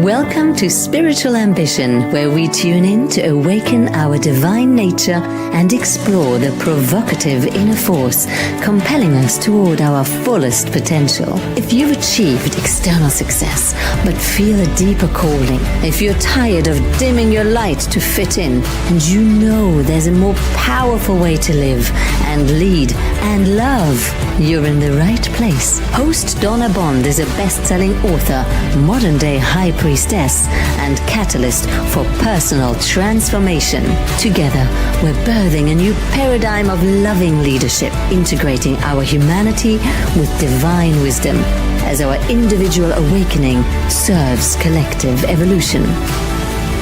Welcome to Spiritual Ambition, where we tune in to awaken our divine nature and explore the provocative inner force compelling us toward our fullest potential. If you've achieved external success but feel a deeper calling, if you're tired of dimming your light to fit in, and you know there's a more powerful way to live and lead and love, you're in the right place. Host Donna Bond is a best-selling author, modern-day high priestess, and catalyst for personal transformation. Together, we're birthing a new paradigm of loving leadership, integrating our humanity with divine wisdom as our individual awakening serves collective evolution.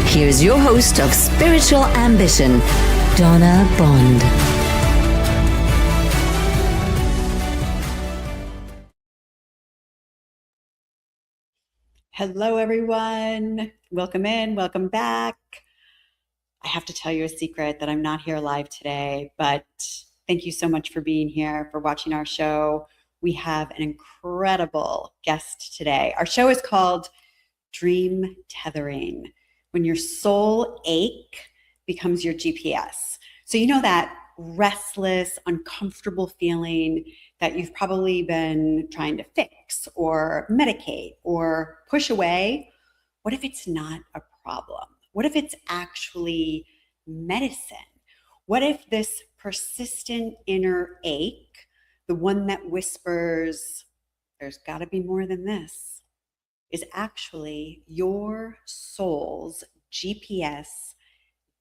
Here's your host of Spiritual Ambition, Donna Bond. Hello, everyone. Welcome in, welcome back. I have to tell you a secret that I'm not here live today, but thank you so much for being here, for watching our show. We have an incredible guest today. Our show is called Dream Tethering, when your soul ache becomes your GPS. So you know that restless, uncomfortable feeling that you've probably been trying to fix or medicate or push away? What if it's not a problem? What if it's actually medicine? What if this persistent inner ache, the one that whispers, there's got to be more than this, is actually your soul's GPS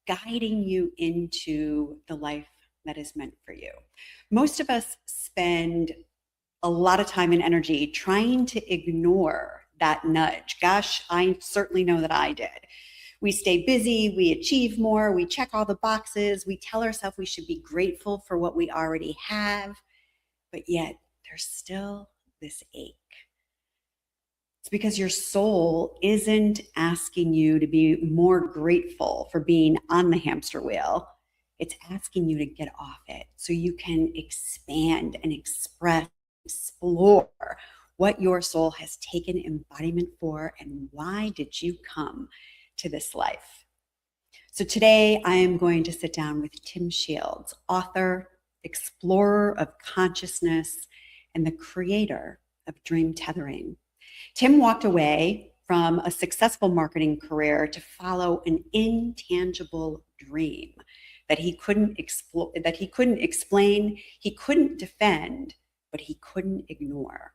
guiding you into the life that is meant for you? Most of us spend a lot of time and energy trying to ignore that nudge. Gosh, I certainly know that I did. We stay busy, we achieve more, we check all the boxes, we tell ourselves we should be grateful for what we already have, but yet there's still this ache. It's because your soul isn't asking you to be more grateful for being on the hamster wheel. It's asking you to get off it so you can expand and explore what your soul has taken embodiment for and why did you come to this life. So today I am going to sit down with Tim Shields, author, explorer of consciousness, and the creator of Dream Tethering. Tim walked away from a successful marketing career to follow an intangible dream that he couldn't explain, he couldn't defend, but he couldn't ignore.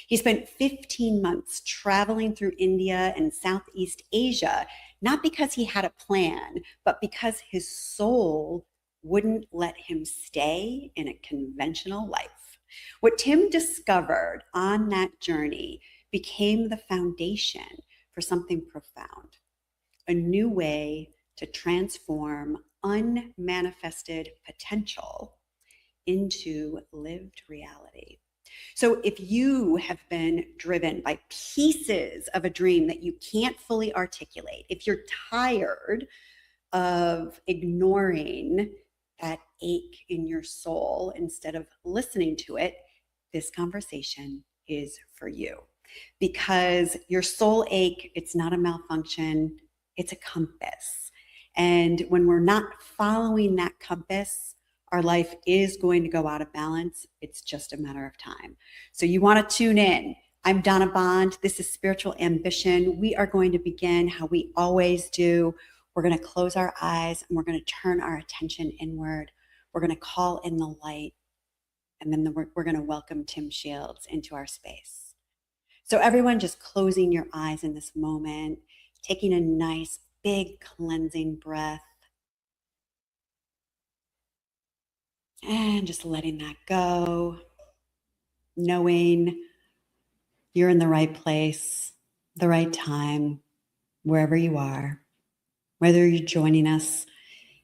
He spent 15 months traveling through India and Southeast Asia, not because he had a plan, but because his soul wouldn't let him stay in a conventional life. What Tim discovered on that journey became the foundation for something profound, a new way to transform unmanifested potential into lived reality. So if you have been driven by pieces of a dream that you can't fully articulate, if you're tired of ignoring that ache in your soul instead of listening to it, this conversation is for you. Because your soul ache, it's not a malfunction, it's a compass. And when we're not following that compass, our life is going to go out of balance. It's just a matter of time. So you want to tune in. I'm Donna Bond. This is Spiritual Ambition. We are going to begin how we always do. We're going to close our eyes and we're going to turn our attention inward. We're going to call in the light. And then we're going to welcome Tim Shields into our space. So everyone just closing your eyes in this moment, taking a nice big cleansing breath. And just letting that go, knowing you're in the right place, the right time, wherever you are, whether you're joining us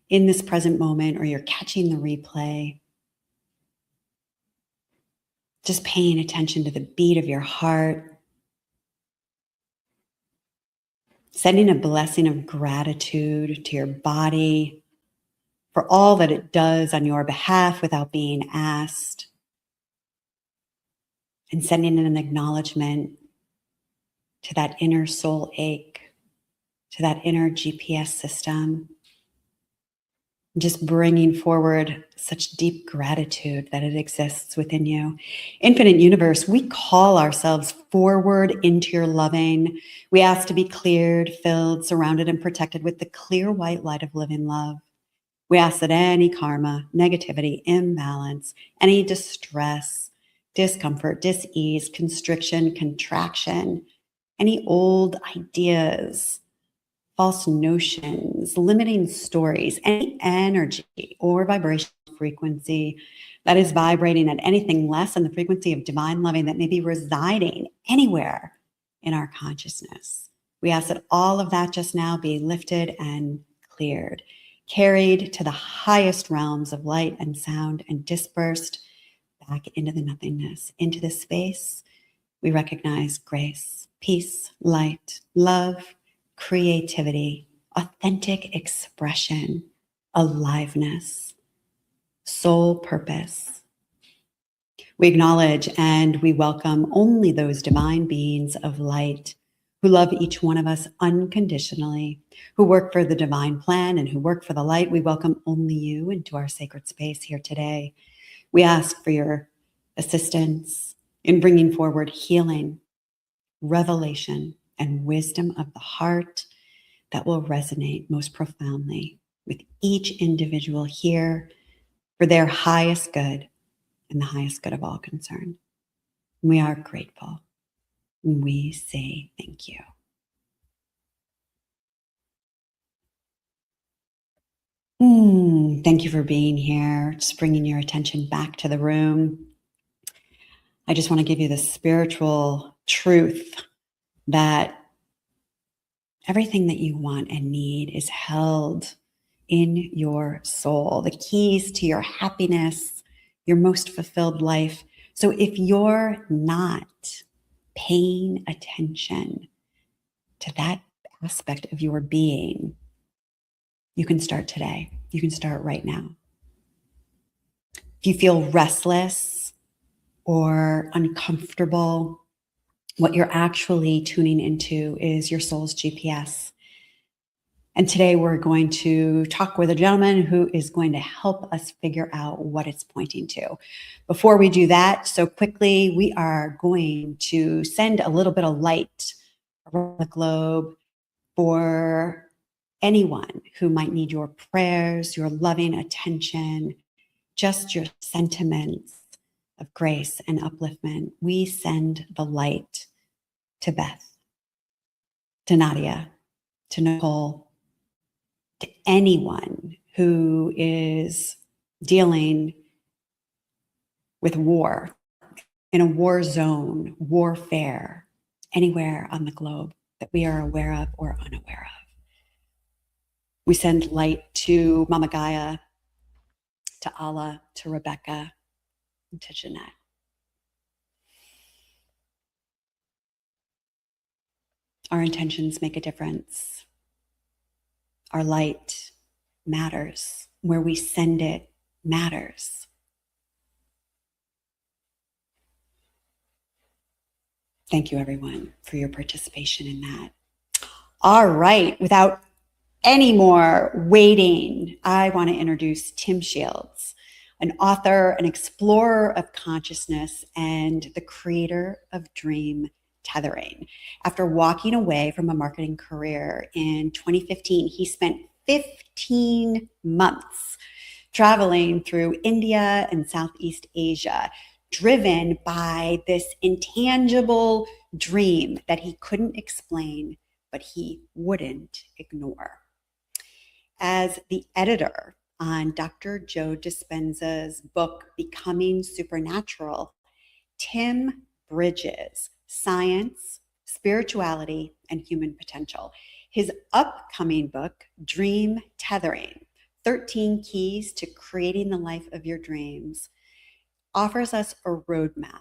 in this present moment or you're catching the replay. Just paying attention to the beat of your heart, sending a blessing of gratitude to your body for all that it does on your behalf without being asked, and sending an acknowledgement to that inner soul ache to that inner GPS system. Just bringing forward such deep gratitude that it exists within you. Infinite universe, we call ourselves forward into your loving. We ask to be cleared, filled, surrounded, and protected with the clear white light of living love. We ask that any karma, negativity, imbalance, any distress, discomfort, dis-ease, constriction, contraction, any old ideas, false notions, limiting stories, any energy or vibrational frequency that is vibrating at anything less than the frequency of divine loving that may be residing anywhere in our consciousness. We ask that all of that just now be lifted and cleared, carried to the highest realms of light and sound, and dispersed back into the nothingness, into the space. We recognize grace, peace, light, love, creativity, authentic expression, aliveness, soul purpose. We acknowledge and we welcome only those divine beings of light who love each one of us unconditionally, who work for the divine plan and who work for the light. We welcome only you into our sacred space here today. We ask for your assistance in bringing forward healing, revelation, and wisdom of the heart that will resonate most profoundly with each individual here for their highest good and the highest good of all concerned. We are grateful. We say thank you. Thank you for being here, just bringing your attention back to the room. I just want to give you the spiritual truth that everything that you want and need is held in your soul. The keys to your happiness, your most fulfilled life. So if you're not paying attention to that aspect of your being, you can start today. You can start right now. If you feel restless or uncomfortable, what you're actually tuning into is your soul's GPS. And today we're going to talk with a gentleman who is going to help us figure out what it's pointing to. Before we do that, so quickly, we are going to send a little bit of light around the globe for anyone who might need your prayers, your loving attention, just your sentiments of grace and upliftment. We send the light to Beth, to Nadia, to Nicole, to anyone who is dealing with war, in a war zone, warfare, anywhere on the globe that we are aware of or unaware of. We send light to Mama Gaia, to Allah, to Rebecca, and to Jeanette. Our intentions make a difference. Our light matters. Where we send it matters. Thank you, everyone, for your participation in that. All right, without any more waiting, I want to introduce Tim Shields, an author, an explorer of consciousness, and the creator of Dream Tethering. After walking away from a marketing career in 2015, he spent 15 months traveling through India and Southeast Asia, driven by this intangible dream that he couldn't explain, but he wouldn't ignore. As the editor on Dr. Joe Dispenza's book, Becoming Supernatural, Tim bridges science, spirituality, and human potential. His upcoming book, Dream Tethering, 13 Keys to Creating the Life of Your Dreams, offers us a roadmap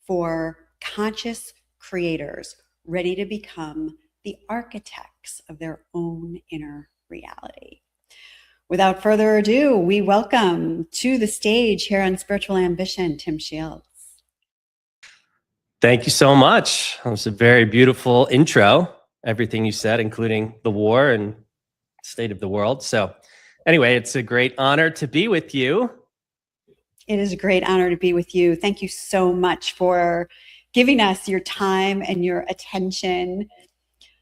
for conscious creators ready to become the architects of their own inner reality. Without further ado, we welcome to the stage here on Spiritual Ambition, Tim Shields. Thank you so much. That was a very beautiful intro. everything you said, including the war and state of the world. So anyway, it's a great honor to be with you. It is a great honor to be with you. Thank you so much for giving us your time and your attention.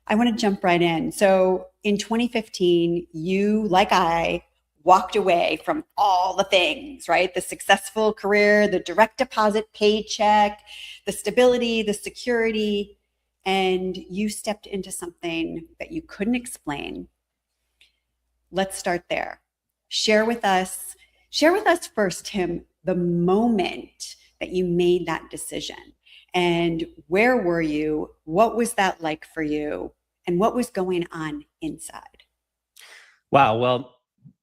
I want to jump right in. So in 2015, you, like I, walked away from all the things, right? The successful career, the direct deposit paycheck, the stability, the security, and you stepped into something that you couldn't explain. Let's start there. Share with us first, Tim, the moment that you made that decision. And where were you? What was that like for you? And what was going on inside? Wow. Well,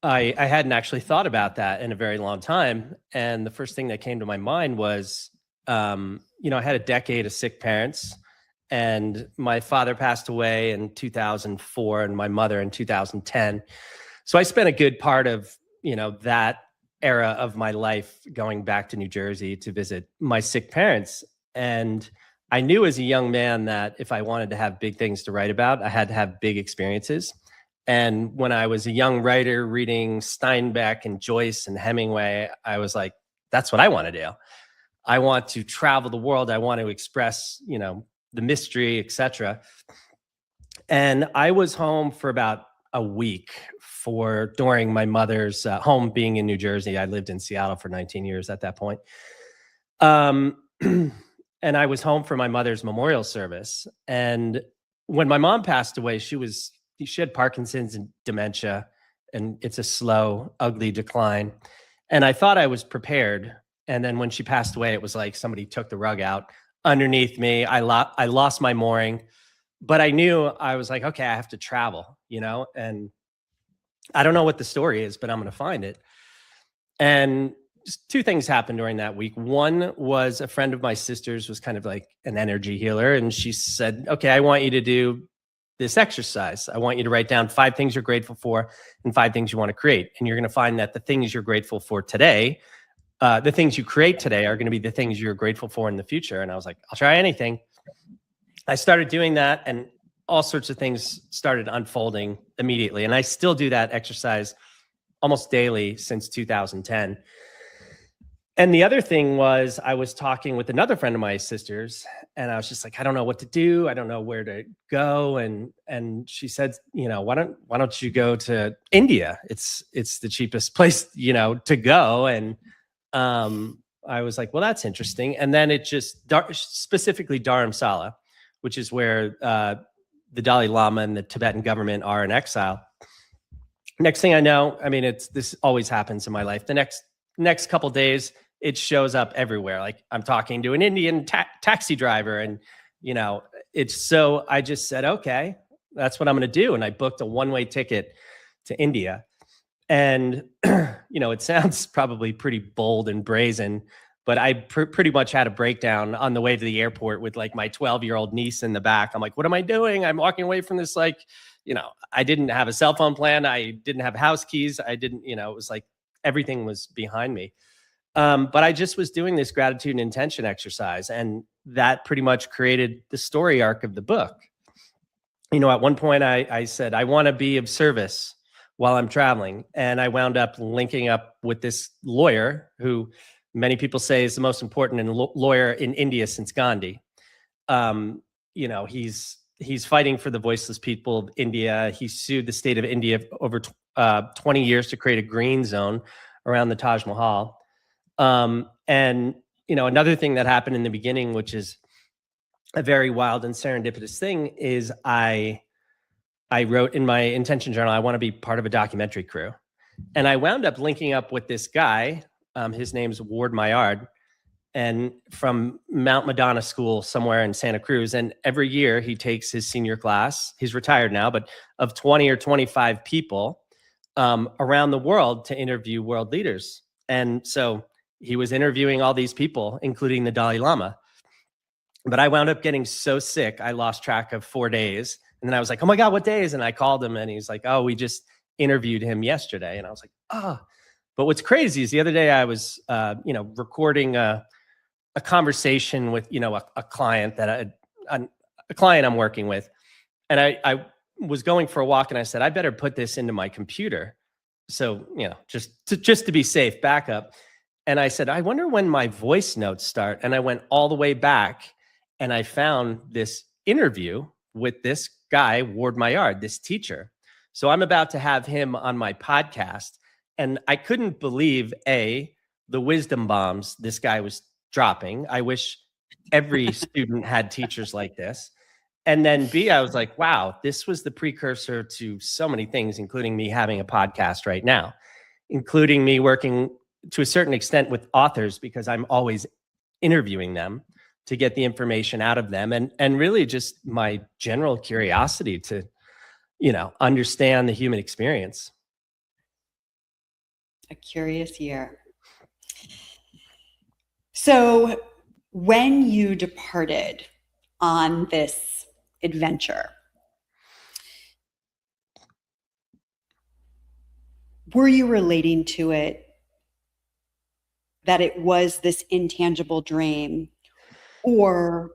I hadn't actually thought about that in a very long time. And the first thing that came to my mind was, I had a decade of sick parents, and my father passed away in 2004 and my mother in 2010. So I spent a good part of, that era of my life going back to New Jersey to visit my sick parents. And I knew as a young man that if I wanted to have big things to write about, I had to have big experiences. And when I was a young writer reading Steinbeck and Joyce and Hemingway, I was like, that's what I want to do. I want to travel the world. I want to express, the mystery, etc. And I was home for about a week during my mother's home being in New Jersey. I lived in Seattle for 19 years at that point. And I was home for my mother's memorial service. And when my mom passed away, she had Parkinson's and dementia, and it's a slow, ugly decline. And I thought I was prepared. And then when she passed away, it was like somebody took the rug out underneath me. I lost my mooring, but I knew I was like, okay, I have to travel, and I don't know what the story is, but I'm going to find it. And just two things happened during that week. One was a friend of my sister's was kind of like an energy healer. And she said, okay, I want you to do this exercise. I want you to write down 5 things you're grateful for and 5 things you want to create. And you're going to find that the things you're grateful for today, the things you create today are going to be the things you're grateful for in the future. And I was like, I'll try anything. I started doing that, and all sorts of things started unfolding immediately. And I still do that exercise almost daily since 2010. And the other thing was, I was talking with another friend of my sister's, and I was just like, I don't know what to do. I don't know where to go. And she said, why don't you go to India? It's the cheapest place, to go. And I was like, well, that's interesting. And then it just specifically Dharamsala, which is where the Dalai Lama and the Tibetan government are in exile. Next thing I know, this always happens in my life. The next couple of days, it shows up everywhere. Like I'm talking to an Indian taxi driver, and I just said, okay, that's what I'm going to do. And I booked a one-way ticket to India. And, it sounds probably pretty bold and brazen, but I pretty much had a breakdown on the way to the airport with like my 12-year-old niece in the back. I'm like, what am I doing? I'm walking away from this, I didn't have a cell phone plan. I didn't have house keys. I didn't, it was like everything was behind me. But I just was doing this gratitude and intention exercise, and that pretty much created the story arc of the book. At one point I said, I want to be of service while I'm traveling. And I wound up linking up with this lawyer who many people say is the most important lawyer in India since Gandhi. He's fighting for the voiceless people of India. He sued the state of India over 20 years to create a green zone around the Taj Mahal. Another thing that happened in the beginning, which is a very wild and serendipitous thing, is I wrote in my intention journal, I want to be part of a documentary crew. And I wound up linking up with this guy. His name's Ward Maillard, and from Mount Madonna School somewhere in Santa Cruz. And every year he takes his senior class, he's retired now, but of 20 or 25 people around the world to interview world leaders. And so he was interviewing all these people, including the Dalai Lama. But I wound up getting so sick, I lost track of 4 days. And then I was like, oh my God, what days? And I called him, and he's like, oh, we just interviewed him yesterday. And I was like, oh. But what's crazy is the other day I was, recording a conversation with, a client a client I'm working with. And I was going for a walk and I said, I better put this into my computer. So, just to be safe, backup. And I said, I wonder when my voice notes start. And I went all the way back and I found this interview with this guy, Ward Maillard, this teacher. So I'm about to have him on my podcast. And I couldn't believe, A, the wisdom bombs this guy was dropping. I wish every student had teachers like this. And then B, I was like, wow, this was the precursor to so many things, including me having a podcast right now, including me working to a certain extent with authors, because I'm always interviewing them to get the information out of them. And really just my general curiosity to, understand the human experience. A curious year. So when you departed on this adventure, were you relating to it that it was this intangible dream, or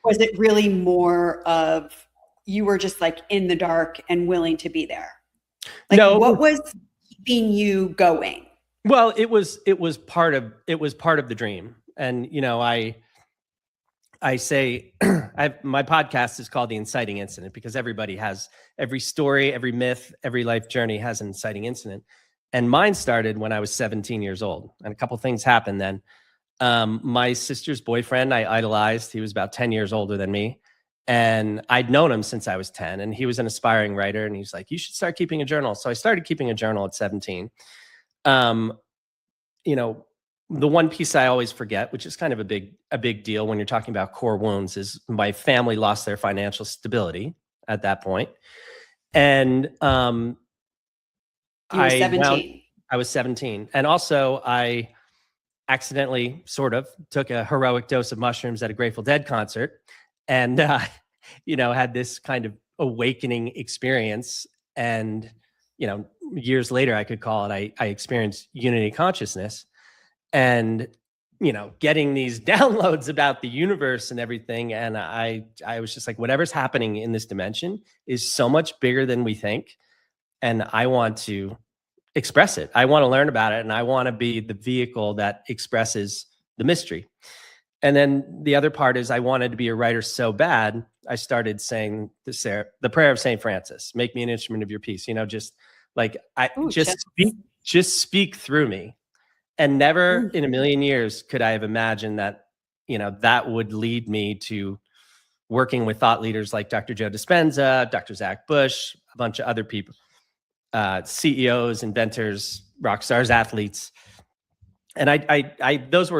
was it really more of you were just like in the dark and willing to be there? Like, no, what was keeping you going? Well, it was part of the dream. And, I say, my podcast is called The Inciting Incident, because every story, every myth, every life journey has an inciting incident. And mine started when I was 17 years old. And a couple things happened then. My sister's boyfriend, I idolized. He was about 10 years older than me. And I'd known him since I was 10. And he was an aspiring writer. And he's like, you should start keeping a journal. So I started keeping a journal at 17. The one piece I always forget, which is kind of a big deal when you're talking about core wounds, is my family lost their financial stability at that point. And You were 17. I was 17. And also I accidentally sort of took a heroic dose of mushrooms at a Grateful Dead concert and, had this kind of awakening experience. And, years later, I could call it, I experienced unity consciousness. And, getting these downloads about the universe and everything. And I was just like, whatever's happening in this dimension is so much bigger than we think. And I want to express it. I want to learn about it. And I want to be the vehicle that expresses the mystery. And then the other part is I wanted to be a writer so bad, I started saying the prayer of St. Francis, make me an instrument of your peace, just speak through me. And never in a million years could I have imagined that, that would lead me to working with thought leaders like Dr. Joe Dispenza, Dr. Zach Bush, a bunch of other people, CEOs, inventors, rock stars, athletes. And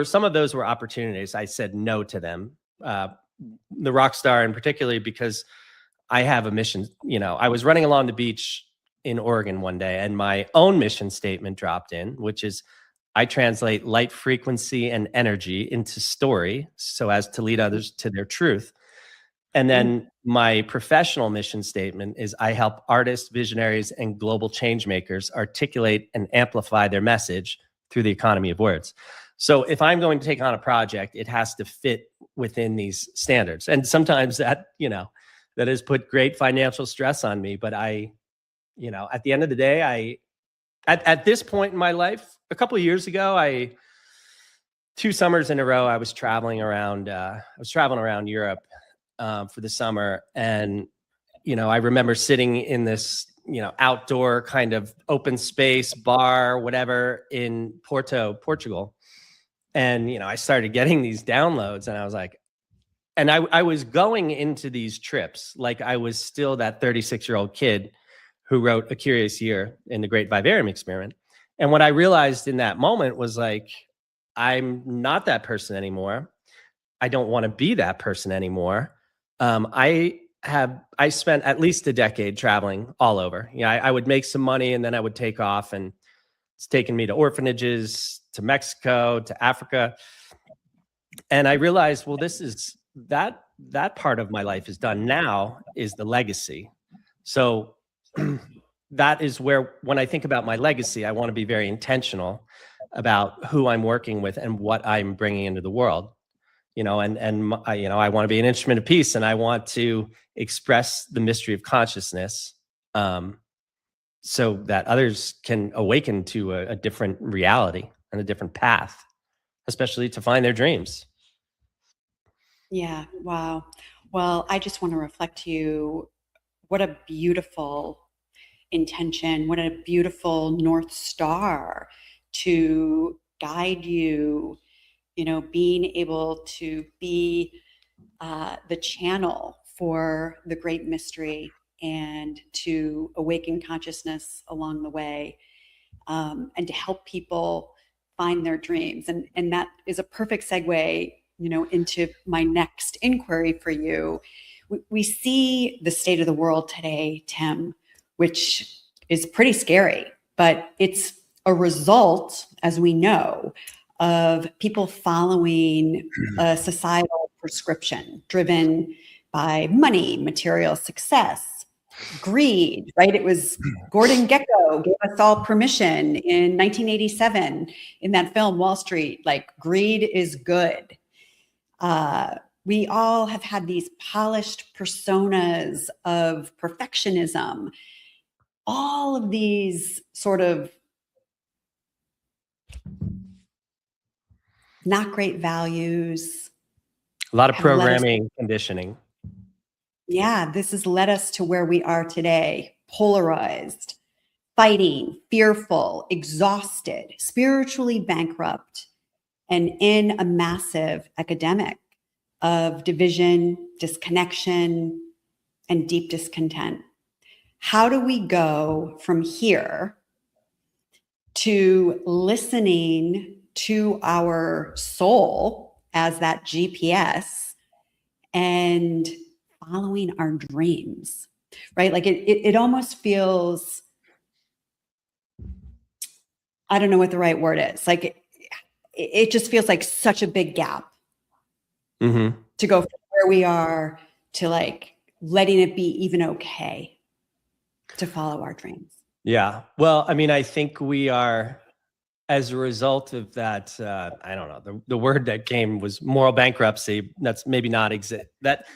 some of those were opportunities. I said no to them. The rock star, and particularly because I have a mission. I was running along the beach in Oregon one day, and my own mission statement dropped in, which is, I translate light, frequency, and energy into story so as to lead others to their truth. And then my professional mission statement is, I help artists, visionaries, and global change makers articulate and amplify their message through the economy of words. So if I'm going to take on a project, it has to fit within these standards. And sometimes that has put great financial stress on me. But at the end of the day, at this point in my life, a couple of years ago, 2 summers in a row, I was traveling around Europe for the summer. And, I remember sitting in this, outdoor kind of open space bar, whatever, in Porto, Portugal. And, I started getting these downloads, and I was like, and I was going into these trips like I was still that 36-year-old kid who wrote A Curious Year in the Great Vivarium Experiment. And what I realized in that moment was like, I'm not that person anymore. I don't want to be that person anymore. I spent at least a decade traveling all over. I would make some money and then I would take off, and it's taken me to orphanages, to Mexico, to Africa. And I realized, well, this is that part of my life is done. Now is the legacy. So that is where, when I think about my legacy, I want to be very intentional about who I'm working with and what I'm bringing into the world. I want to be an instrument of peace, and I want to express the mystery of consciousness, so that others can awaken to a different reality and a different path, especially to find their dreams. Yeah. Wow. Well, I just want to reflect to you what a beautiful intention, what a beautiful North Star to guide you, being able to be the channel for the great mystery and to awaken consciousness along the way, and to help people find their dreams. And that is a perfect segue, into my next inquiry for you. We see the state of the world today, Tim, which is pretty scary, but it's a result, as we know, of people following a societal prescription driven by money, material success, greed, right? It was Gordon Gekko gave us all permission in 1987 in that film, Wall Street, like greed is good. We all have had these polished personas of perfectionism, all of these sort of not great values. A lot of programming, conditioning. Yeah, this has led us to where we are today, polarized, fighting, fearful, exhausted, spiritually bankrupt, and in a massive epidemic of division, disconnection, and deep discontent. How do we go from here to listening to our soul as that GPS and following our dreams, right? Like it almost feels, I don't know what the right word is. Like it just feels like such a big gap to go from where we are to like letting it be even okay to follow our dreams. Yeah. Well, I mean, I think we are, as a result of that, I don't know, the word that came was moral bankruptcy. That's maybe not exist. That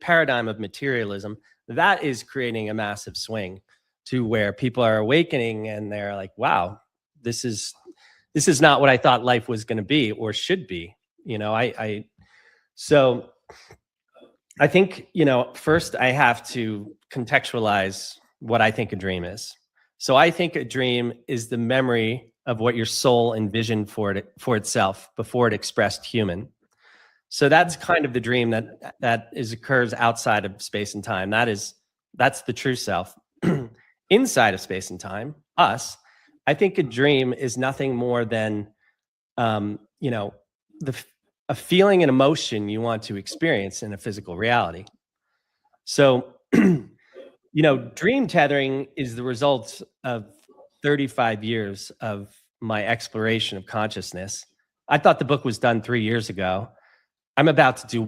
paradigm of materialism, that is creating a massive swing to where people are awakening and they're like, wow, this is not what I thought life was going to be or should be. So I think, first I have to contextualize what I think a dream is. So I think a dream is the memory of what your soul envisioned for itself before it expressed human. So that's kind of the dream that occurs outside of space and time. That's the true self. Inside of space and time, us, I think a dream is nothing more than, a feeling and emotion you want to experience in a physical reality. So, dream tethering is the result of 35 years of my exploration of consciousness. I thought the book was done 3 years ago. I'm about to do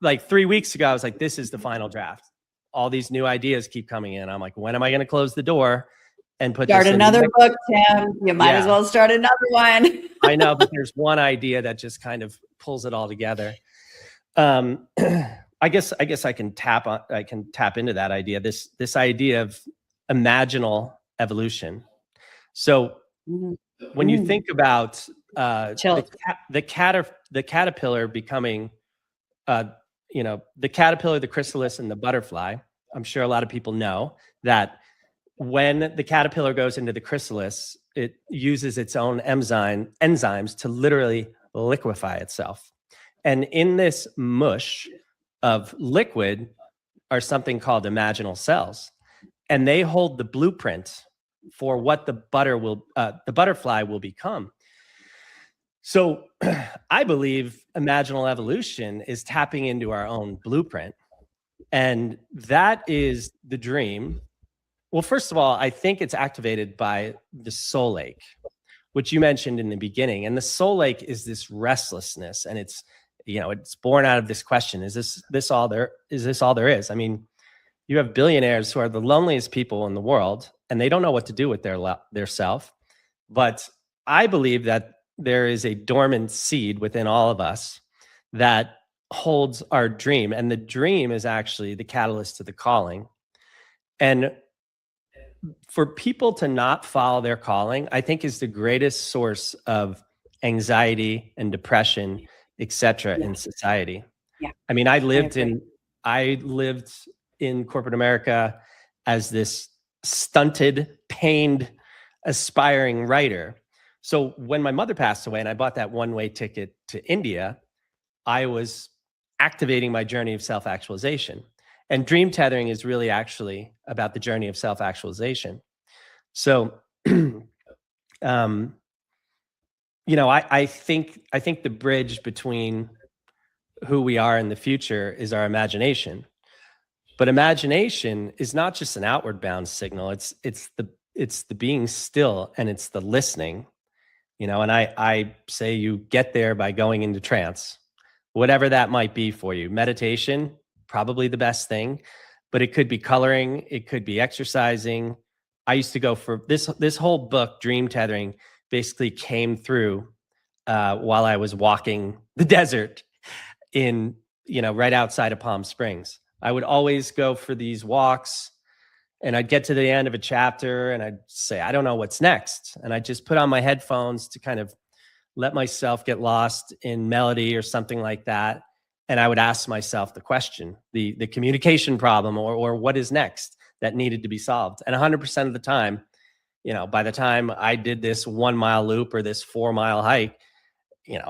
like 3 weeks ago, I was like, this is the final draft. All these new ideas keep coming in. I'm like, when am I going to close the door and start another book, Tim? You might as well start another one. I know, but there's one idea that just kind of pulls it all together. I guess I can tap into that idea. This idea of imaginal evolution. So when you think about the caterpillar becoming, the caterpillar, the chrysalis, and the butterfly, I'm sure a lot of people know that when the caterpillar goes into the chrysalis, it uses its own enzymes to literally liquefy itself. And in this mush of liquid are something called imaginal cells. And they hold the blueprint for what the butterfly will become. So I believe imaginal evolution is tapping into our own blueprint. And that is the dream. Well, first of all, I think it's activated by the soul lake, which you mentioned in the beginning. And the soul lake is this restlessness, and it's born out of this question: is this all there is? I mean, you have billionaires who are the loneliest people in the world, and they don't know what to do with their self. But I believe that there is a dormant seed within all of us that holds our dream. And the dream is actually the catalyst to the calling. And for people to not follow their calling, I think is the greatest source of anxiety and depression, etc., in Yeah. society. Yeah. I mean, I lived agree. in corporate America as this stunted, pained, aspiring writer. So when my mother passed away and I bought that one-way ticket to India, I was activating my journey of self-actualization. And dream tethering is really actually about the journey of self-actualization. So, I think the bridge between who we are in the future is our imagination. But imagination is not just an outward bound signal. It's the being still, and it's the listening. And I say you get there by going into trance, whatever that might be for you. Meditation, probably the best thing, but it could be coloring, it could be exercising. I used to go for this whole book, Dream Tethering, basically came through while I was walking the desert in, right outside of Palm Springs. I would always go for these walks, and I'd get to the end of a chapter and I'd say, I don't know what's next. And I just put on my headphones to kind of let myself get lost in melody or something like that. And I would ask myself the question, the communication problem, or what is next that needed to be solved. And 100% of the time, by the time I did this 1 mile loop or this 4 mile hike,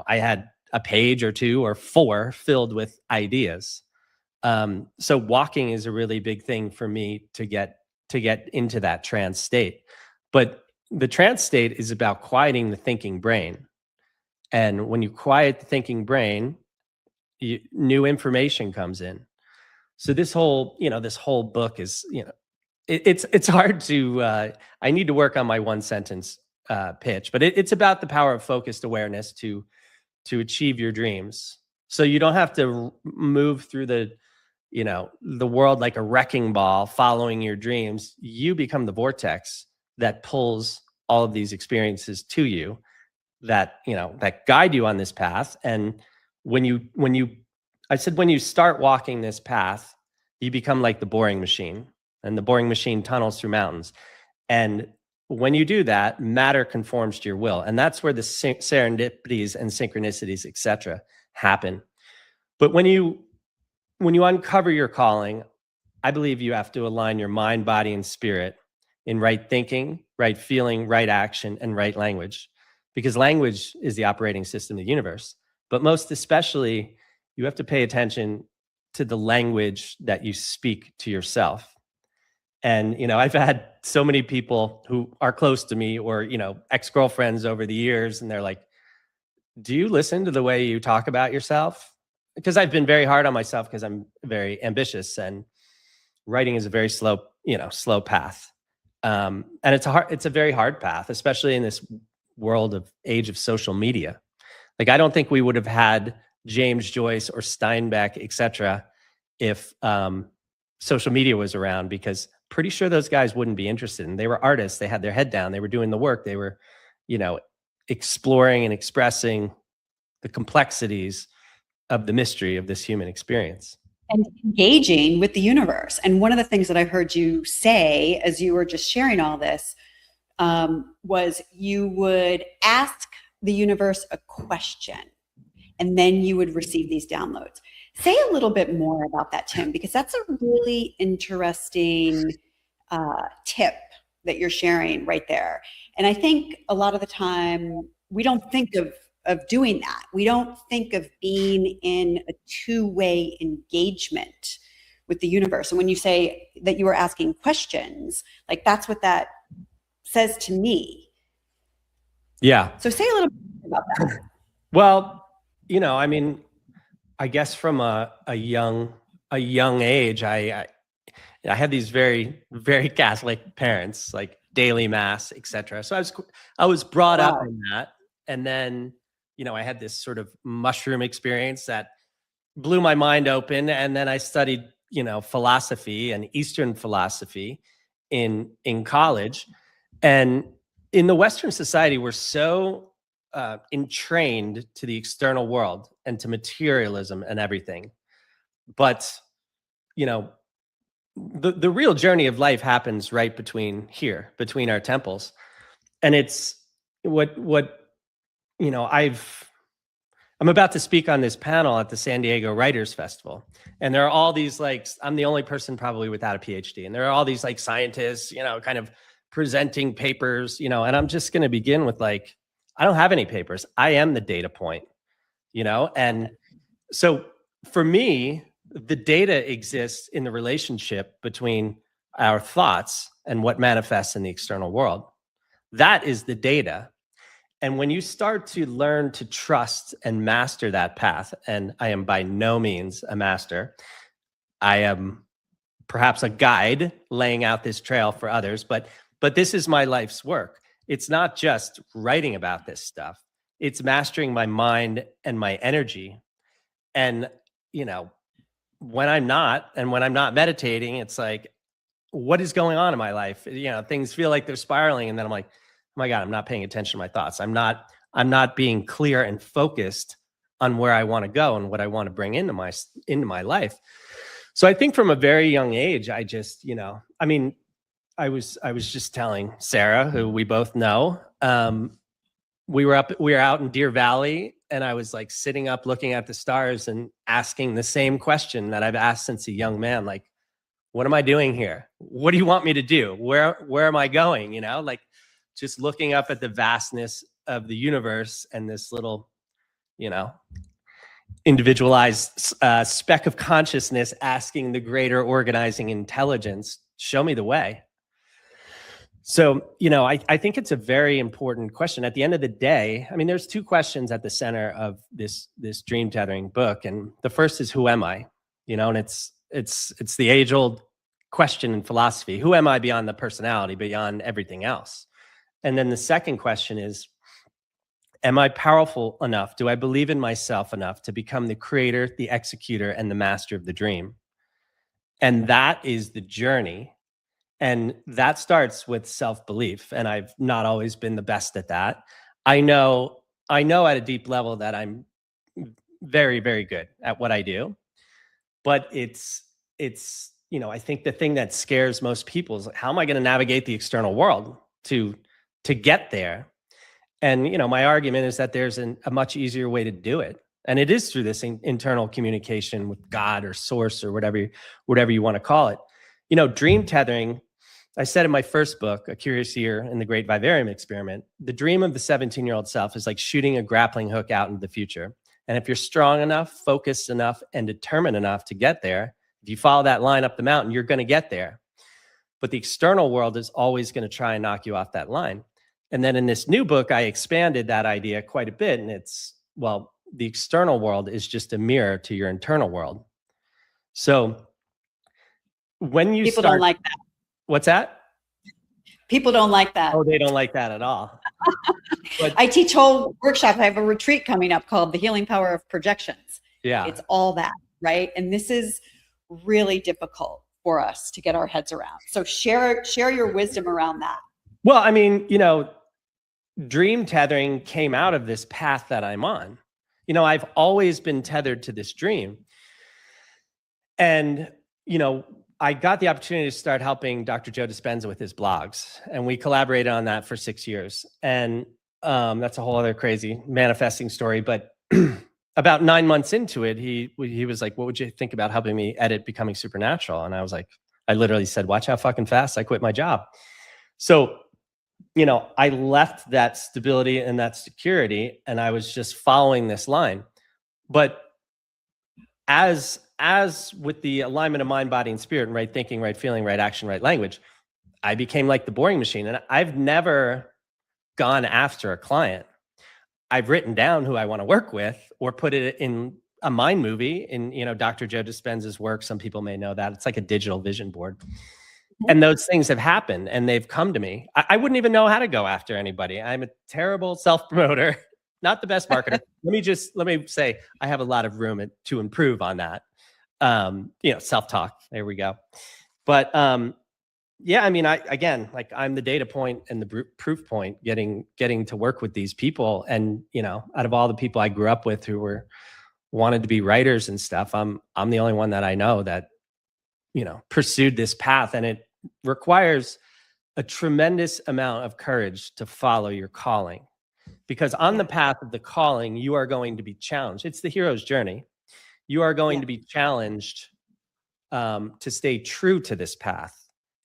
I had a page or 2 or 4 filled with ideas. So walking is a really big thing for me to get into that trance state. But the trance state is about quieting the thinking brain. And when you quiet the thinking brain, new information comes in. So this whole book is, it's hard to, I need to work on my one sentence pitch, but it's about the power of focused awareness to achieve your dreams. So you don't have to move through the world like a wrecking ball following your dreams. You become the vortex that pulls all of these experiences to you, that guide you on this path. And when you start walking this path, you become like the boring machine, and the boring machine tunnels through mountains. And when you do that, matter conforms to your will. And that's where the serendipities and synchronicities, etc., happen. But when you uncover your calling, I believe you have to align your mind, body, and spirit in right thinking, right feeling, right action, and right language. Because language is the operating system of the universe. But most especially, you have to pay attention to the language that you speak to yourself. And, I've had so many people who are close to me, or, ex-girlfriends over the years, and they're like, do you listen to the way you talk about yourself? Because I've been very hard on myself because I'm very ambitious, and writing is a very slow path. And it's a very hard path, especially in this age of social media. Like, I don't think we would have had James Joyce or Steinbeck, etc., if social media was around, because pretty sure those guys wouldn't be interested. And they were artists. They had their head down. They were doing the work. They were, exploring and expressing the complexities of the mystery of this human experience. And engaging with the universe. And one of the things that I heard you say as you were just sharing all this was you would ask the universe a question, and then you would receive these downloads. Say a little bit more about that, Tim, because that's a really interesting tip that you're sharing right there. And I think a lot of the time we don't think of doing that. We don't think of being in a two-way engagement with the universe. And when you say that you were asking questions, like, that's what that says to me. Yeah. So say a little bit about that. Well, I guess from a young age, I had these very, very Catholic parents, like daily mass, etc. So I was brought up in that. And then, I had this sort of mushroom experience that blew my mind open. And then I studied, philosophy and Eastern philosophy in college. And in the Western society, we're so entrained to the external world and to materialism and everything. But, you know, the real journey of life happens right between here, between our temples. And it's what, you know, I'm about to speak on this panel at the San Diego Writers Festival. And there are all these, like, I'm the only person probably without a PhD. And there are all these like scientists, you know, kind of presenting papers, you know, and I'm just going to begin with, like, I don't have any papers. I am the data point, you know? And so for me, the data exists in the relationship between our thoughts and what manifests in the external world. That is the data. And when you start to learn to trust and master that path, and I am by no means a master, I am perhaps a guide laying out this trail for others, but this is my life's work. It's not just writing about this stuff. It's mastering my mind and my energy. And, you know, when I'm not meditating, it's like, what is going on in my life? You know, things feel like they're spiraling. And then I'm like, oh my God, I'm not paying attention to my thoughts. I'm not being clear and focused on where I want to go and what I want to bring into my life. So I think from a very young age, I just, you know, I mean, I was just telling Sarah, who we both know, we were out in Deer Valley, and I was like sitting up looking at the stars and asking the same question that I've asked since a young man, like, what am I doing here? What do you want me to do? Where am I going? You know, like, just looking up at the vastness of the universe and this little, you know, individualized speck of consciousness asking the greater organizing intelligence, show me the way. So, you know, I think it's a very important question. At the end of the day, I mean, there's two questions at the center of this dream tethering book. And the first is, who am I? You know, and it's the age-old question in philosophy. Who am I beyond the personality, beyond everything else? And then the second question is, am I powerful enough? Do I believe in myself enough to become the creator, the executor, and the master of the dream? And that is the journey. And that starts with self-belief. And I've not always been the best at that. I know at a deep level that I'm very, very good at what I do. But it's, you know, I think the thing that scares most people is, like, how am I going to navigate the external world to get there? And, you know, my argument is that there's a much easier way to do it. And it is through this internal communication with God or source or whatever you want to call it. You know, dream tethering, I said in my first book, A Curious Year in the Great Vivarium Experiment, the dream of the 17-year-old self is like shooting a grappling hook out into the future. And if you're strong enough, focused enough, and determined enough to get there, if you follow that line up the mountain, you're going to get there. But the external world is always going to try and knock you off that line. And then in this new book, I expanded that idea quite a bit. And it's, well, the external world is just a mirror to your internal world. So when you People don't like that. What's that? People don't like that. Oh, they don't like that at all. But I teach whole workshops. I have a retreat coming up called The Healing Power of Projections. yeah, It's all that, right? And this is really difficult for us to get our heads around. So share your wisdom around that. well, I mean, you know, dream tethering came out of this path that I'm on. You know, I've always been tethered to this dream. And, you know, I got the opportunity to start helping Dr. Joe Dispenza with his blogs, and we collaborated on that for 6 years. And that's a whole other crazy manifesting story. But about 9 months into it, he was like, what would you think about helping me edit Becoming Supernatural? And I was like, I literally said, watch how fucking fast I quit my job. So, you know, I left that stability and that security, and I was just following this line. But as with the alignment of mind, body, and spirit, and right thinking, right feeling, right action, right language, I became like the boring machine. And I've never gone after a client. I've written down who I want to work with, or put it in a mind movie in, you know, Dr. Joe Dispenza's work. Some people may know that. It's like a digital vision board. And those things have happened, and they've come to me. I wouldn't even know how to go after anybody. I'm a terrible self-promoter, not the best marketer. Let me say, I have a lot of room to improve on that. You know, self-talk. There we go. But Yeah, I mean, again, like, I'm the data point and the proof point, getting to work with these people, and out of all the people I grew up with who wanted to be writers and stuff, I'm the only one that I know that pursued this path, and it requires a tremendous amount of courage to follow your calling, because on Yeah. the path of the calling, you are going to be challenged. It's the hero's journey. You are going Yeah. to be challenged to stay true to this path.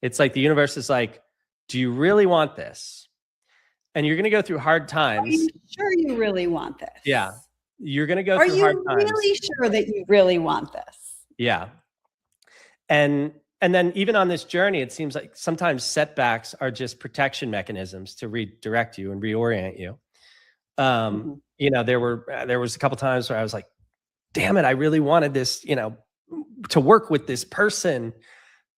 It's like the universe is like, do you really want this? And you're going to go through hard Are times. you sure you really want this? Yeah. You're going to go Are through hard you times. really sure that you really want this? Yeah. And then even on this journey, it seems like sometimes setbacks are just protection mechanisms to redirect you and reorient you. There was a couple times where I was like, damn it, I really wanted this, to work with this person,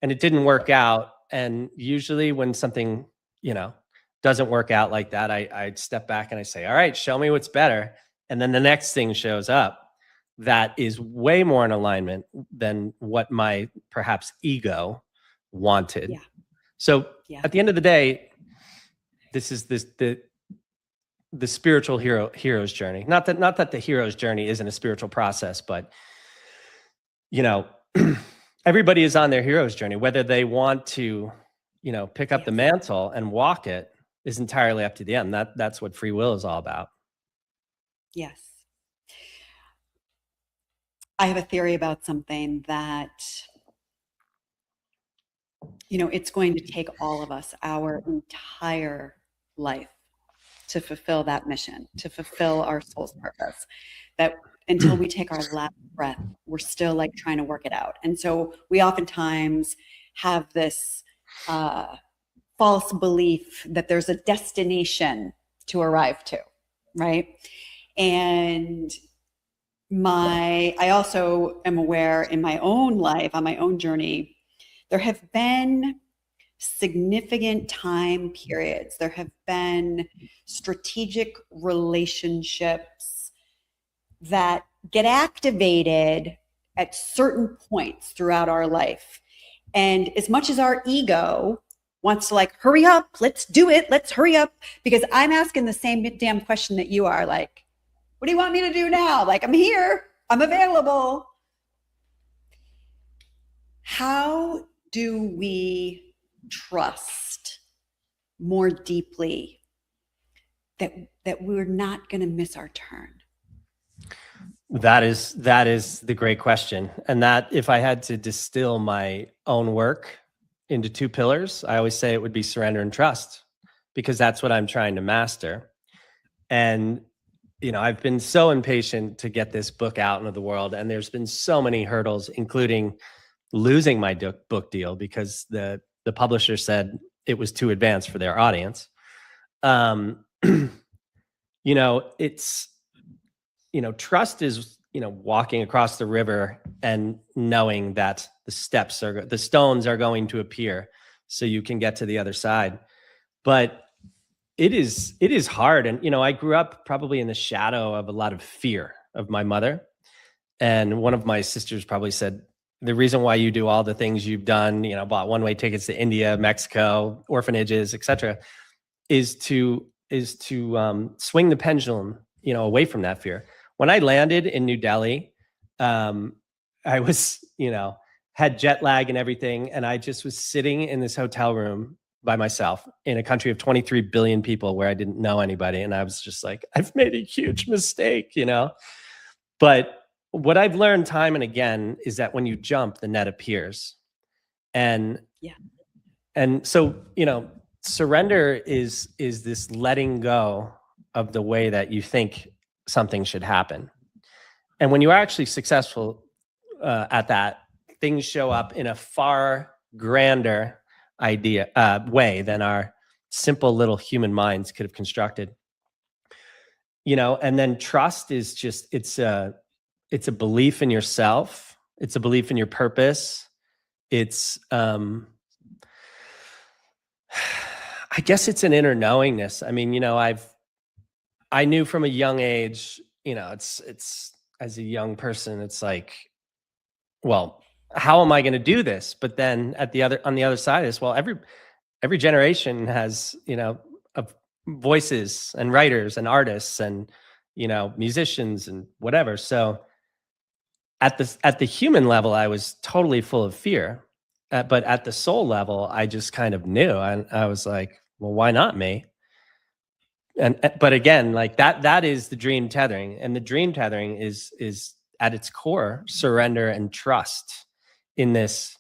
and it didn't work out. And usually when something, doesn't work out like that, I'd step back and I say, all right, show me what's better. And then the next thing shows up that is way more in alignment than what my perhaps ego wanted. Yeah. So Yeah. at the end of the day, this is the spiritual hero's journey. Not that the hero's journey isn't a spiritual process, but everybody is on their hero's journey. Whether they want to, pick up the mantle and walk it is entirely up to them. That's what free will is all about. Yes. I have a theory about something that, it's going to take all of us our entire life to fulfill that mission, to fulfill our soul's purpose. That until we take our last breath, we're still like trying to work it out. And so we oftentimes have this false belief that there's a destination to arrive to, right? And I also am aware in my own life, on my own journey, there have been significant time periods. There have been strategic relationships that get activated at certain points throughout our life. And as much as our ego wants to like, hurry up, let's do it, let's hurry up, because I'm asking the same damn question that you are, like, what do you want me to do now? Like, I'm here, I'm available. How do we trust more deeply that we're not going to miss our turn? That is the great question. And that, if I had to distill my own work into two pillars, I always say it would be surrender and trust, because that's what I'm trying to master. And I've been so impatient to get this book out into the world, and there's been so many hurdles, including losing my book deal because the publisher said it was too advanced for their audience. It's trust is walking across the river and knowing that the stones are going to appear so you can get to the other side. But it is hard. And, I grew up probably in the shadow of a lot of fear of my mother. And one of my sisters probably said, the reason why you do all the things you've done, bought one-way tickets to India, Mexico, orphanages, etc., is to swing the pendulum, away from that fear. When I landed in New Delhi, I was, had jet lag and everything. And I just was sitting in this hotel room by myself in a country of 23 billion people where I didn't know anybody. And I was just like, I've made a huge mistake, But what I've learned time and again is that when you jump, the net appears. And so, surrender is this letting go of the way that you think something should happen. And when you are actually successful at that, things show up in a far grander way than our simple little human minds could have constructed. And then trust is just, it's a belief in yourself. It's a belief in your purpose. It's, I guess it's an inner knowingness. I mean, I knew from a young age, it's as a young person, it's like, well, how am I going to do this? But then on the other side is, well, every generation has, of voices and writers and artists and, musicians and whatever. So at the human level, I was totally full of fear. But at the soul level, I just kind of knew. I was like, well, why not me? But again, like that is the dream tethering. And the dream tethering is at its core surrender and trust in this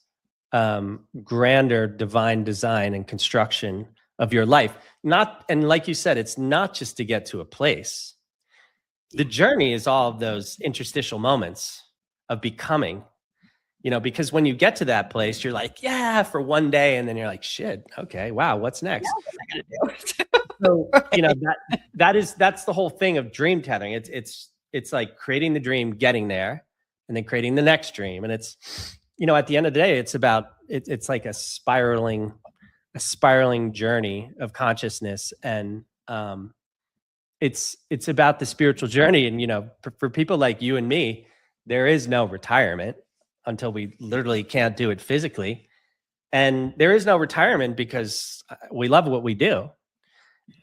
grander divine design and construction of your life. And like you said, it's not just to get to a place. The journey is all of those interstitial moments of becoming, because when you get to that place, you're like, yeah, for one day. And then you're like, shit, okay, wow, what's next? Now what am I gonna do? So, that's the whole thing of dream tethering. It's like creating the dream, getting there, and then creating the next dream. And it's, at the end of the day, it's about, it's like a spiraling journey of consciousness. And it's about the spiritual journey. And, for people like you and me, there is no retirement until we literally can't do it physically. And there is no retirement because we love what we do.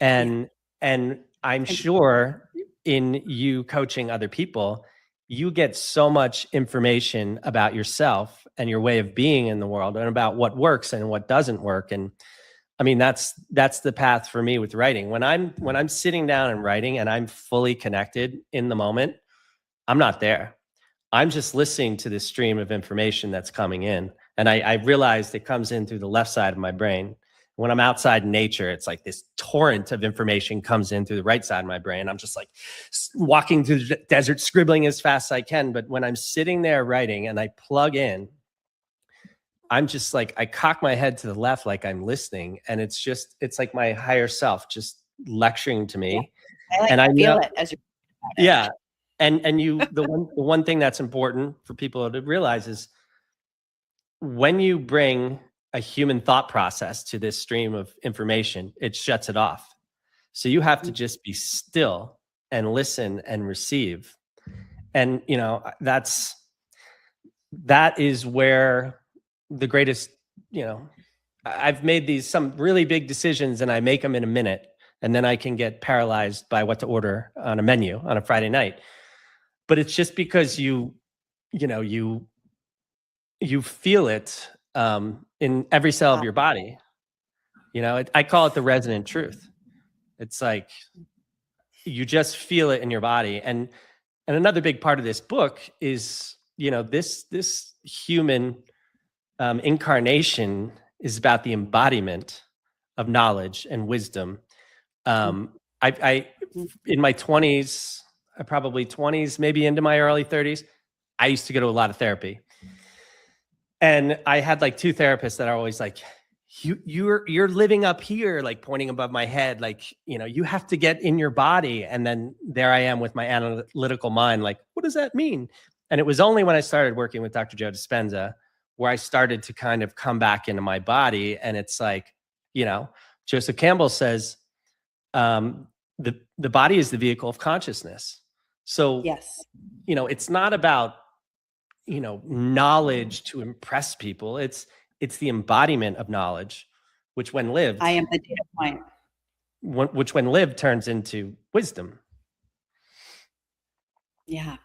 And I'm sure in you coaching other people, you get so much information about yourself and your way of being in the world and about what works and what doesn't work. And I mean, that's the path for me with writing. When I'm sitting down and writing and I'm fully connected in the moment, I'm not there. I'm just listening to this stream of information that's coming in. And I realized it comes in through the left side of my brain. When I'm outside in nature, it's like this torrent of information comes in through the right side of my brain. I'm just like walking through the desert, scribbling as fast as I can. But when I'm sitting there writing and I plug in, I'm just like, I cock my head to the left like I'm listening. And it's like my higher self just lecturing to me. Yeah. I feel it as you're yeah. And the one thing that's important for people to realize is when you bring a human thought process to this stream of information, it shuts it off. So you have to just be still and listen and receive. And, that is where the greatest, I've made some really big decisions and I make them in a minute, and then I can get paralyzed by what to order on a menu on a Friday night. But it's just because you feel it in every cell of your body. I call it the resonant truth. It's like you just feel it in your body. And another big part of this book is, this human incarnation is about the embodiment of knowledge and wisdom. I in my 20s, probably 20s, maybe into my early 30s, I used to go to a lot of therapy. And I had like two therapists that are always like, you're living up here, like pointing above my head, like, you have to get in your body. And then there I am with my analytical mind, like, what does that mean? And it was only when I started working with Dr. Joe Dispenza where I started to kind of come back into my body. And it's like, Joseph Campbell says, the body is the vehicle of consciousness. So, yes, it's not about, knowledge to impress people. It's the embodiment of knowledge, which when lived, I am the data point. Which when lived turns into wisdom. Yeah.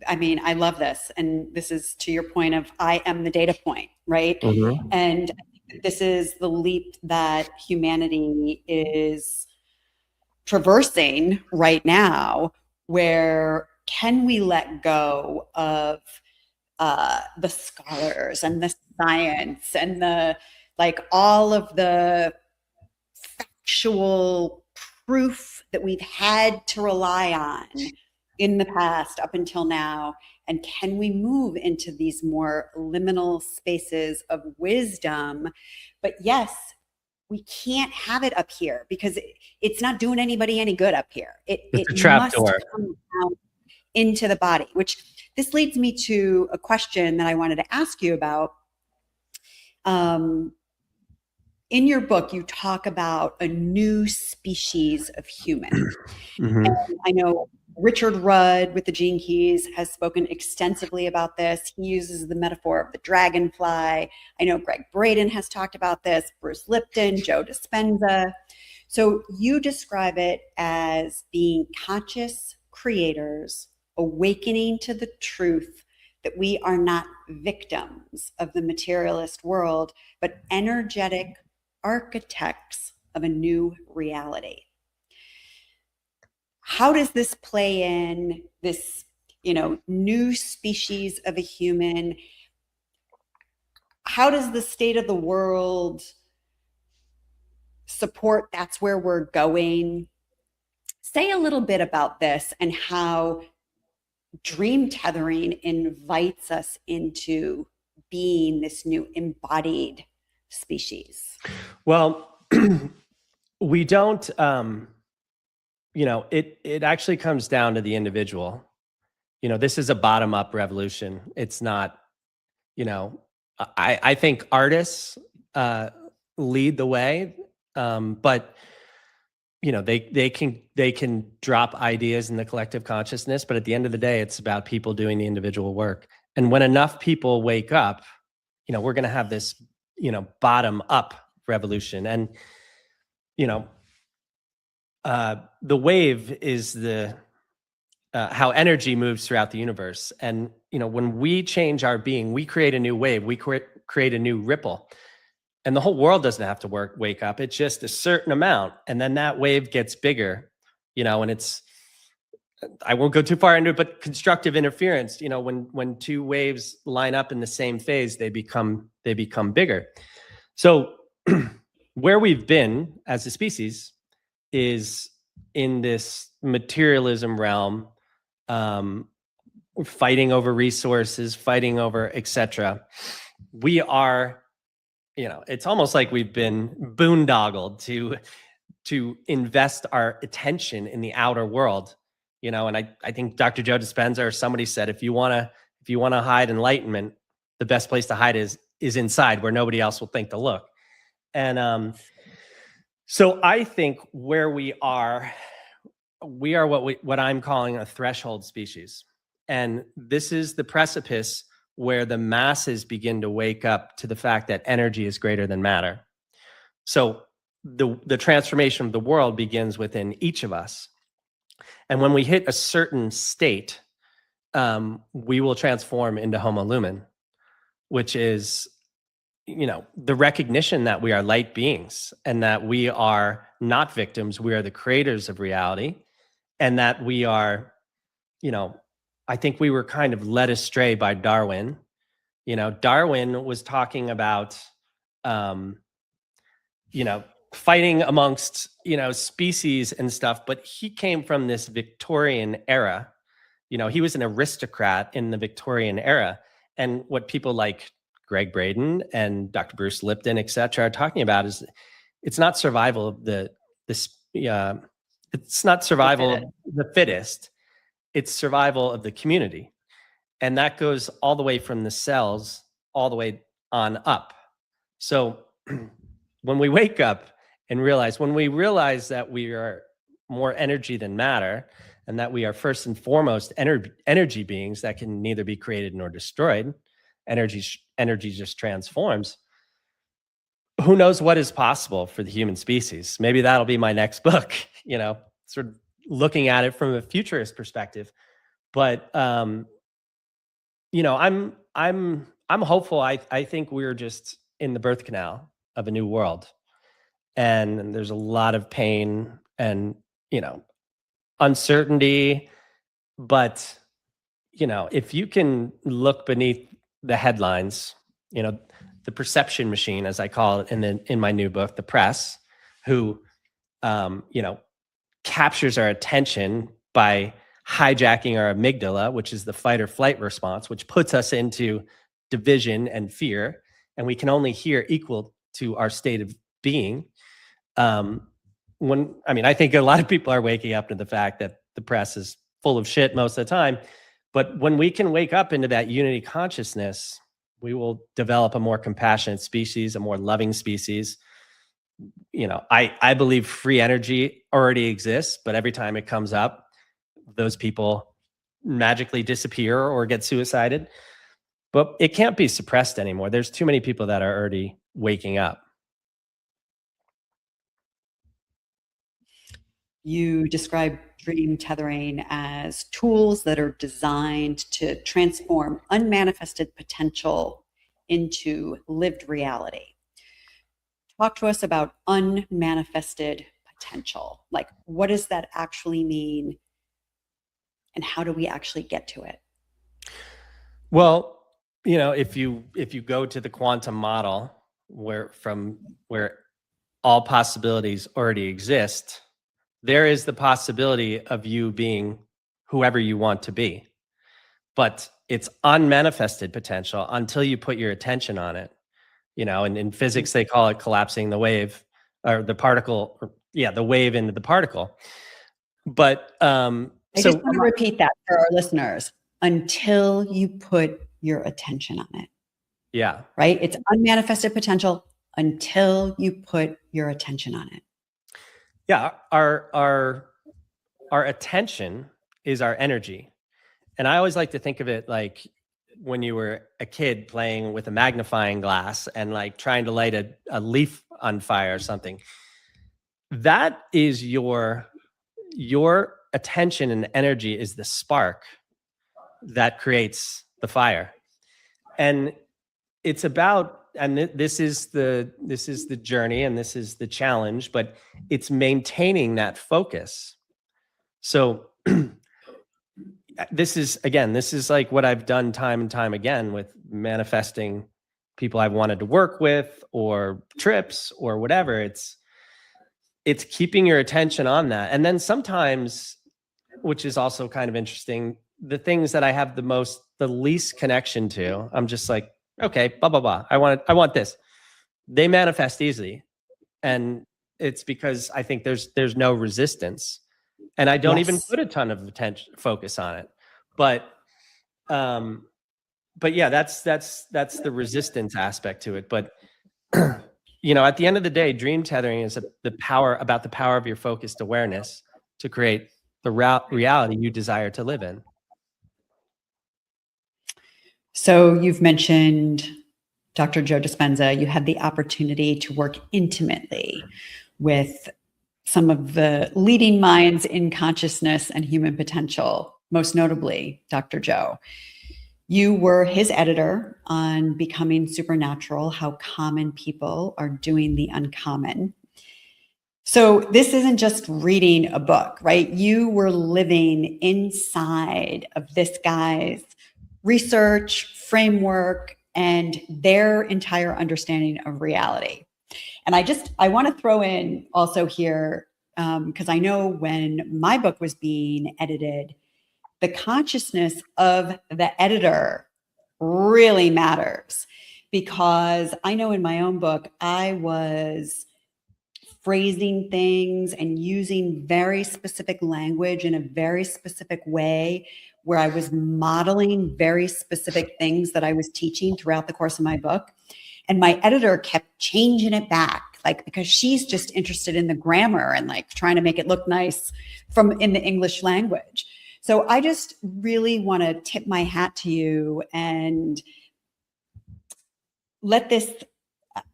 I mean, I love this. And this is to your point of I am the data point, right? Mm-hmm. And I think this is the leap that humanity is traversing right now, where can we let go of the scholars and the science and all of the factual proof that we've had to rely on in the past up until now, and can we move into these more liminal spaces of wisdom? But yes, we can't have it up here because it's not doing anybody any good up here. It a trap must door. come down into the body, which this leads me to a question that I wanted to ask you about. In your book, you talk about a new species of human. Mm-hmm. And I know Richard Rudd with the Gene Keys has spoken extensively about this. He uses the metaphor of the dragonfly. I know Greg Braden has talked about this, Bruce Lipton, Joe Dispenza. So you describe it as being conscious creators, awakening to the truth that we are not victims of the materialist world, but energetic architects of a new reality. How does this play in this, new species of a human? How does the state of the world support that's where we're going? Say a little bit about this and how dream tethering invites us into being this new embodied species. Well, we don't, it actually comes down to the individual. This is a bottom-up revolution. It's not, I think artists lead the way, but they can drop ideas in the collective consciousness, but at the end of the day, it's about people doing the individual work. And when enough people wake up, we're going to have this, bottom-up revolution. And the wave is the how energy moves throughout the universe. And when we change our being, we create a new wave. We create a new ripple. And the whole world doesn't have to wake up. It's just a certain amount. And then that wave gets bigger, and it's, I won't go too far into it, but constructive interference, when two waves line up in the same phase, they become bigger. So where we've been as a species is in this materialism realm, fighting over resources, fighting over, etc. We are, it's almost like we've been boondoggled to invest our attention in the outer world, and I think Dr. Joe Dispenza or somebody said, if you want to hide enlightenment, the best place to hide is inside, where nobody else will think to look. And so I think where we are what I'm calling a threshold species. And this is the precipice where the masses begin to wake up to the fact that energy is greater than matter. So the transformation of the world begins within each of us. And when we hit a certain state, we will transform into Homo lumen, which is, the recognition that we are light beings and that we are not victims. We are the creators of reality, and that we are, I think we were kind of led astray by Darwin. Darwin was talking about, fighting amongst, species and stuff, but he came from this Victorian era. He was an aristocrat in the Victorian era. And what people like Greg Braden and Dr. Bruce Lipton, et cetera, are talking about is it's not survival of it's not survival of the fittest. It's survival of the community. And that goes all the way from the cells all the way on up. So when we wake up and realize that we are more energy than matter, and that we are first and foremost energy beings that can neither be created nor destroyed, energy just transforms. Who knows what is possible for the human species? Maybe that'll be my next book, sort of looking at it from a futurist perspective. But I'm hopeful. I think we're just in the birth canal of a new world, and there's a lot of pain and uncertainty. But if you can look beneath the headlines, the perception machine, as I call it in my new book, the press, who captures our attention by hijacking our amygdala, which is the fight or flight response, which puts us into division and fear, and we can only hear equal to our state of being. I think a lot of people are waking up to the fact that the press is full of shit most of the time, but when we can wake up into that unity consciousness, we will develop a more compassionate species, a more loving species. I believe free energy already exists, but every time it comes up, those people magically disappear or get suicided. But it can't be suppressed anymore. There's too many people that are already waking up. You describe dream tethering as tools that are designed to transform unmanifested potential into lived reality. Talk to us about unmanifested potential. Like, what does that actually mean? And how do we actually get to it? Well, if you go to the quantum model where all possibilities already exist, there is the possibility of you being whoever you want to be. But it's unmanifested potential until you put your attention on it. And in physics, they call it collapsing the wave or the particle, the wave into the particle. But I just want to repeat that for our listeners. Until you put your attention on it. Yeah. Right? It's unmanifested potential until you put your attention on it. Yeah. Our attention is our energy. And I always like to think of it like when you were a kid playing with a magnifying glass and like trying to light a leaf on fire or something. That is your attention and energy is the spark that creates the fire. And it's about, and this is the journey and this is the challenge, but it's maintaining that focus. So this is like what I've done time and time again with manifesting people I've wanted to work with or trips or whatever. It's keeping your attention on that. And then sometimes, which is also kind of interesting, the things that I have the least connection to, I'm just like, okay, blah, blah, blah. I want this. They manifest easily. And it's because I think there's no resistance. And I don't even put a ton of focus on it. But yeah, that's the resistance aspect to it. But at the end of the day, dream tethering is the power of your focused awareness to create the reality you desire to live in. So you've mentioned Dr. Joe Dispenza. You had the opportunity to work intimately with some of the leading minds in consciousness and human potential, most notably Dr. Joe. You were his editor on Becoming Supernatural, How Common People Are Doing the Uncommon. So this isn't just reading a book, right? You were living inside of this guy's research, framework, and their entire understanding of reality. And I want to throw in also here, because I know when my book was being edited, the consciousness of the editor really matters, because I know in my own book, I was phrasing things and using very specific language in a very specific way, where I was modeling very specific things that I was teaching throughout the course of my book. And my editor kept changing it back, like, because she's just interested in the grammar and like trying to make it look nice in the English language. So I just really want to tip my hat to you and let this,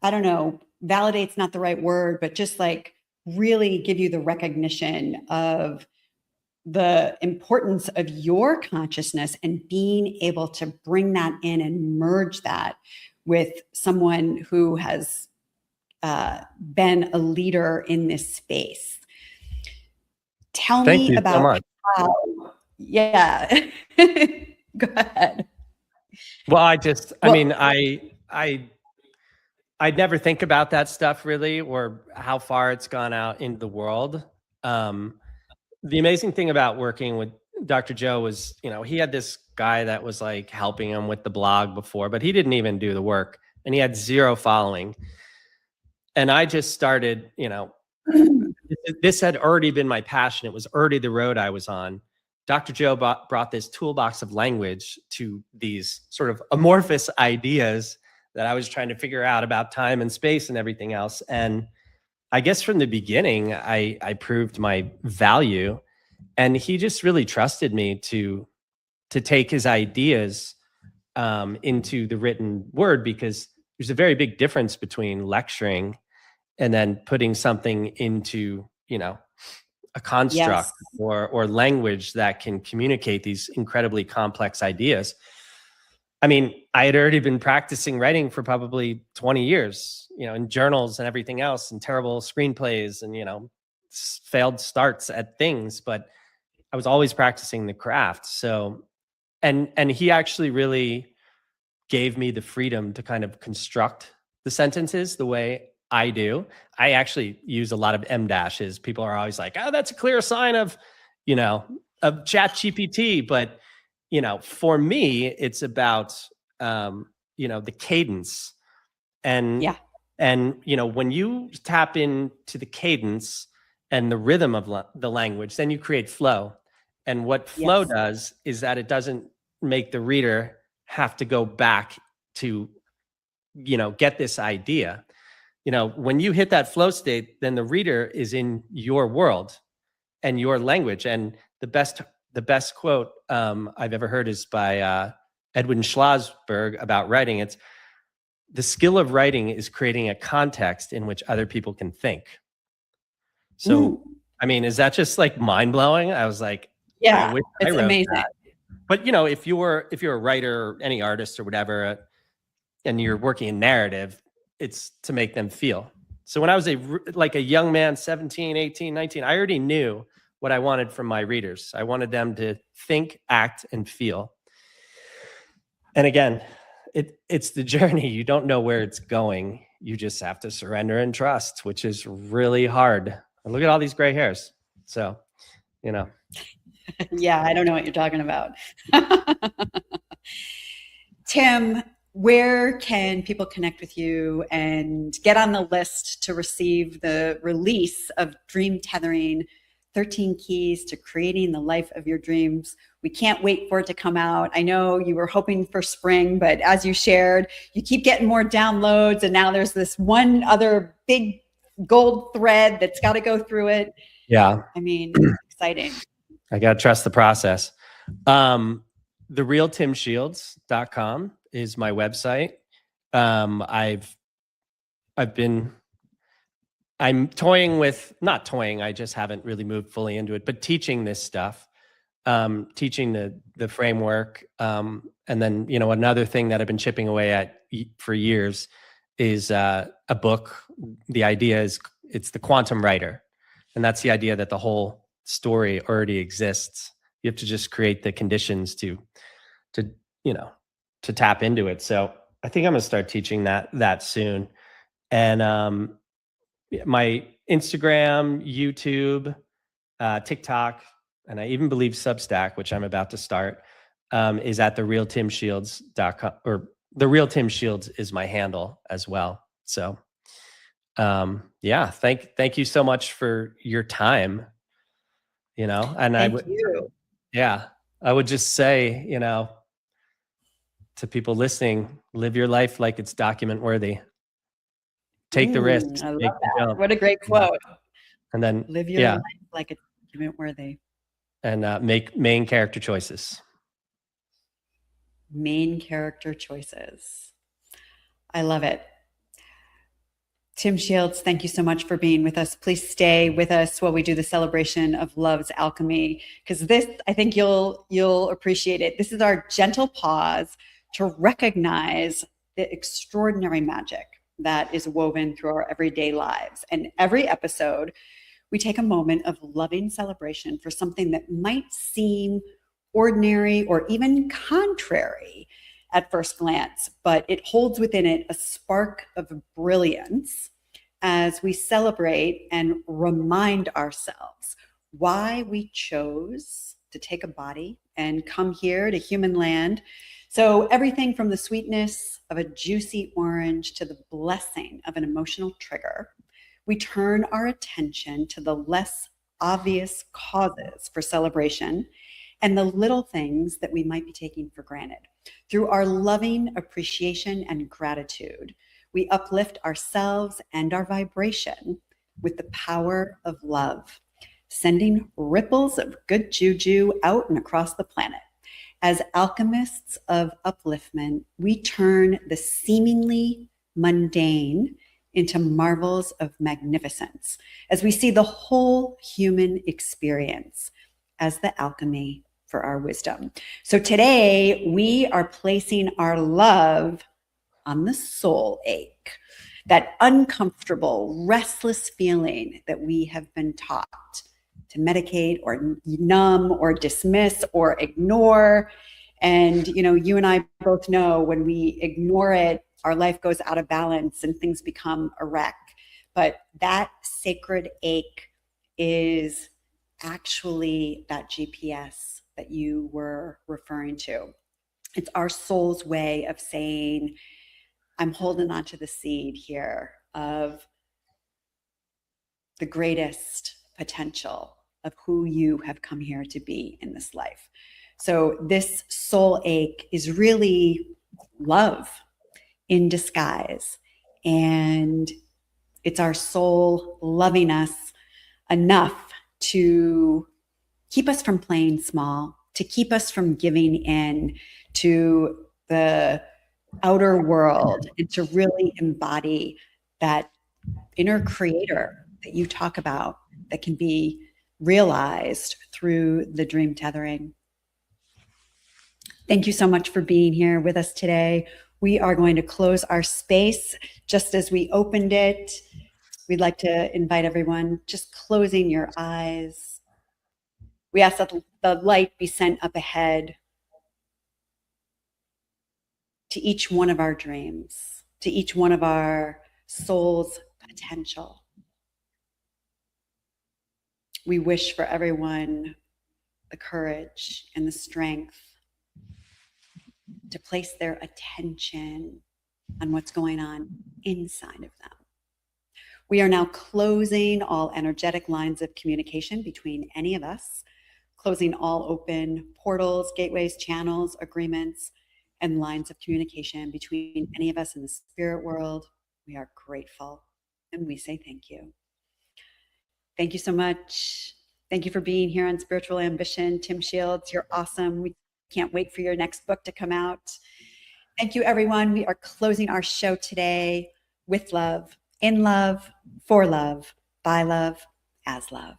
I don't know, validate's not the right word, but just like really give you the recognition of the importance of your consciousness and being able to bring that in and merge that with someone who has been a leader in this space. Tell me about how, yeah, go ahead. Well, I'd never think about that stuff really, or how far it's gone out into the world. The amazing thing about working with Dr. Joe was, he had this guy that was like helping him with the blog before, but he didn't even do the work and he had zero following. And I just started, this had already been my passion. It was already the road I was on. Dr. Joe brought this toolbox of language to these sort of amorphous ideas that I was trying to figure out about time and space and everything else. And I guess from the beginning, I proved my value. And he just really trusted me to take his ideas into the written word, because there's a very big difference between lecturing and then putting something into, a construct Yes. or language that can communicate these incredibly complex ideas. I mean, I had already been practicing writing for probably 20 years, in journals and everything else, and terrible screenplays and, failed starts at things, but I was always practicing the craft. So, and he actually really gave me the freedom to kind of construct the sentences the way I do. I actually use a lot of M dashes. People are always like, "Oh, that's a clear sign of, Chat GPT." But, for me, it's about, the cadence. And, Yeah. when you tap into the cadence and the rhythm of the language, then you create flow. And what flow Yes. does is that it doesn't make the reader have to go back to, get this idea. When you hit that flow state, then the reader is in your world and your language. And the best quote I've ever heard is by Edwin Schlossberg about writing. It's, the skill of writing is creating a context in which other people can think. So, I mean, is that just like mind blowing? I was like, yeah, I wish I it's wrote amazing. that. But if you're a writer or any artist or whatever, and you're working in narrative, it's to make them feel. So when I was a young man, 17, 18, 19, I already knew what I wanted from my readers. I wanted them to think, act, and feel. And again, it's the journey. You don't know where it's going. You just have to surrender and trust, which is really hard. And look at all these gray hairs. So, Yeah, I don't know what you're talking about. Tim, where can people connect with you and get on the list to receive the release of Dream Tethering, 13 Keys to Creating the Life of Your Dreams? We can't wait for it to come out. I know you were hoping for spring, but as you shared, you keep getting more downloads, and now there's this one other big gold thread that's got to go through it. Yeah. I mean, exciting. I got to trust the process. TheRealTimShields.com is my website. I'm toying with, not toying, I just haven't really moved fully into it, but teaching this stuff, teaching the framework. And then, another thing that I've been chipping away at for years is a book. The idea is, it's the quantum writer. And that's the idea that the whole story already exists. You have to just create the conditions to tap into it. So I think I'm gonna start teaching that soon. And my Instagram, YouTube, TikTok, and I even believe Substack, which I'm about to start, is at therealtimshields.com, or The Real Tim Shields is my handle as well. So thank you so much for your time. And Thank you. I would just say, to people listening, live your life like it's document worthy. Take the risk. I love that. What a great quote. And then live your life like it's document worthy. And make main character choices. Main character choices. I love it. Tim Shields, thank you so much for being with us. Please stay with us while we do the celebration of love's alchemy, because this, I think you'll appreciate it. This is our gentle pause to recognize the extraordinary magic that is woven through our everyday lives. And every episode, we take a moment of loving celebration for something that might seem ordinary or even contrary at first glance, but it holds within it a spark of brilliance as we celebrate and remind ourselves why we chose to take a body and come here to human land. So everything from the sweetness of a juicy orange to the blessing of an emotional trigger, we turn our attention to the less obvious causes for celebration and the little things that we might be taking for granted. Through our loving appreciation and gratitude, we uplift ourselves and our vibration with the power of love. sending ripples of good juju out and across the planet. As alchemists of upliftment, we turn the seemingly mundane into marvels of magnificence, as we see the whole human experience as the alchemy for our wisdom. So today we are placing our love on the soul ache, that uncomfortable, restless feeling that we have been taught to medicate or numb or dismiss or ignore. And, you and I both know when we ignore it, our life goes out of balance and things become a wreck. But that sacred ache is actually that GPS that you were referring to. It's our soul's way of saying, I'm holding on to the seed here of the greatest potential of who you have come here to be in this life. So this soul ache is really love in disguise. And it's our soul loving us enough to keep us from playing small, to keep us from giving in to the outer world, and to really embody that inner creator that you talk about that can be realized through the dream tethering. Thank you so much for being here with us today. We are going to close our space just as we opened it. We'd like to invite everyone just closing your eyes. We ask that the light be sent up ahead to each one of our dreams, to each one of our soul's potential. We wish for everyone the courage and the strength to place their attention on what's going on inside of them. We are now closing all energetic lines of communication between any of us, closing all open portals, gateways, channels, agreements, and lines of communication between any of us in the spirit world. We are grateful and we say thank you. Thank you so much. Thank you for being here on Spiritual Ambition. Tim Shields, you're awesome. We can't wait for your next book to come out. Thank you, everyone. We are closing our show today with love, in love, for love, by love, as love.